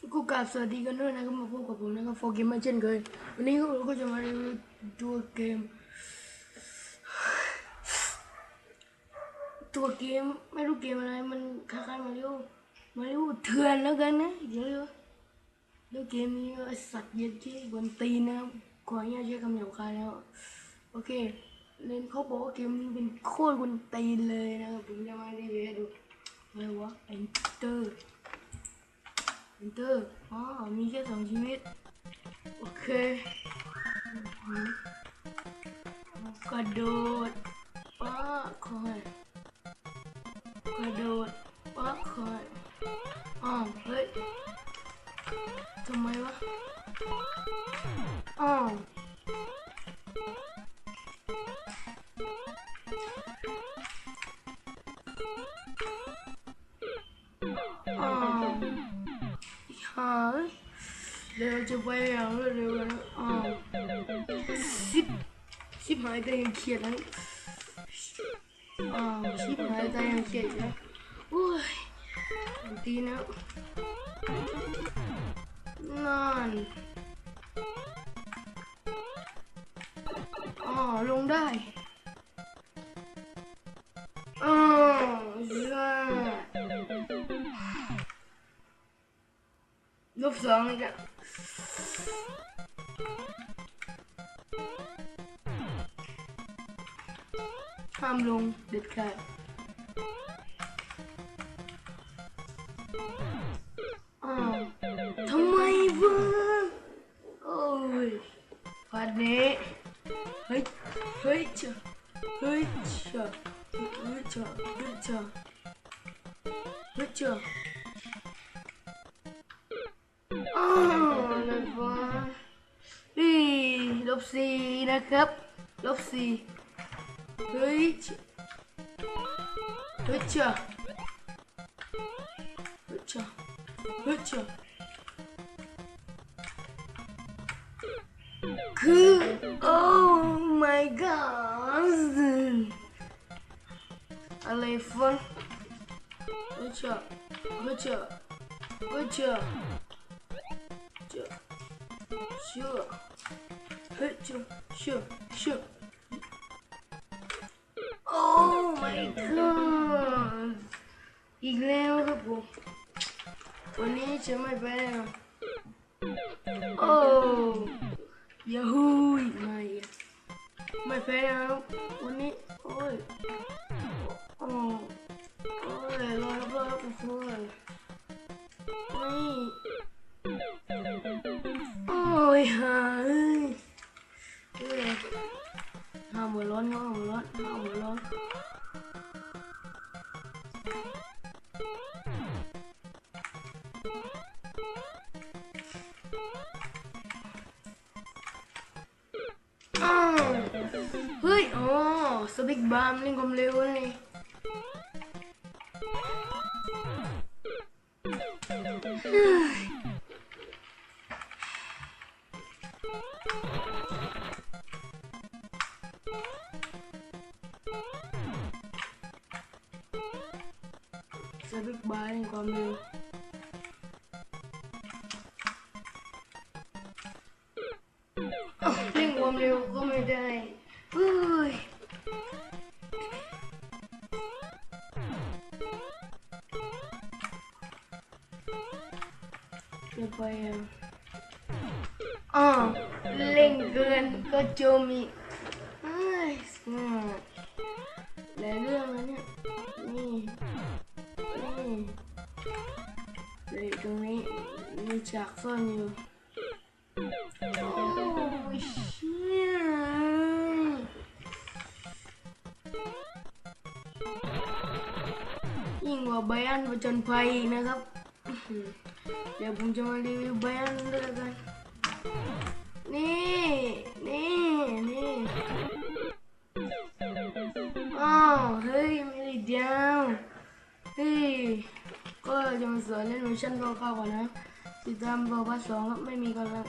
ก็กราบสวัสดีกันด้วยนะครับมาพบกับผมนะครับโฟเกมมาเช่นเคยวันนี้เราก็จะมารีวิวตัวเกมไม่รู้เกมอะไรมันคล้ายๆมาริโอเถื่อนแล้วกันนะเดี๋ยวแล้วเกมนี้สัตว์เย็นที่กวนตีนนะครับขออนุญาตใช้คำหยาบคายแล้วโอเคเล่นเขาบอกว่าเกมนี้เป็นโคตรกวนตีนเลยนะครับผมจะมารีวิวให้ดูอะไรวะEnter อ๋อมีแค่2 ชีวิตโอเคกระโดดป้าคอยกระโดดป้าคอยเฮ้ยทำไมวะเดี๋ยวจะไปอย่างรวดเร็วนะชิบหายใจยังเขียดนะชิบหายใจยังเขียดนะโอ้ยตีนะนั่นลงได้-2เลยจ้ะห้ามลงเด็ดขาดทำไมวะโอ้ยพาดนี้เฮ้ยจ้ะอะไรวะ-4นะครับ-4เฮ้ยจ้ะคือโอ้ my god อะไรฟังเฮ้ยจ้ะโอ้ my god อีกแล้วครับผมวันนี้จะไม่แพ้โอ้ยาฮูไม่แพ้นะครับวันนี้โอ้ยรอครับโอ้ยนี่โอ้ยหายห้ามหัวร้อนเฮ้ยสบิ๊กบาร์มเล่นความเร็วนี่สบิ๊กบาร์เล่นความเร็วเล่นความเร็วก็ไม่ได้เฮ้ยจะไปเล่นเกินก็โจมอีกและเรื่องนั้นเนี่ยนี่เลยตรงนี้มีฉากซ่อนอยู่โอ้ยเชี่ยยิ่งกว่าไบอันผจญภัยอีกนะครับเดี๋ยวผมจะมารีวิวไบอันด้วยกันนี่เฮ้ยไม่ได้เดียวก็จะมาสอนเล่นเวอร์ชันคร่าวๆก่อนนะติดตามพาร์ท 2ครับไม่มีกันแล้ว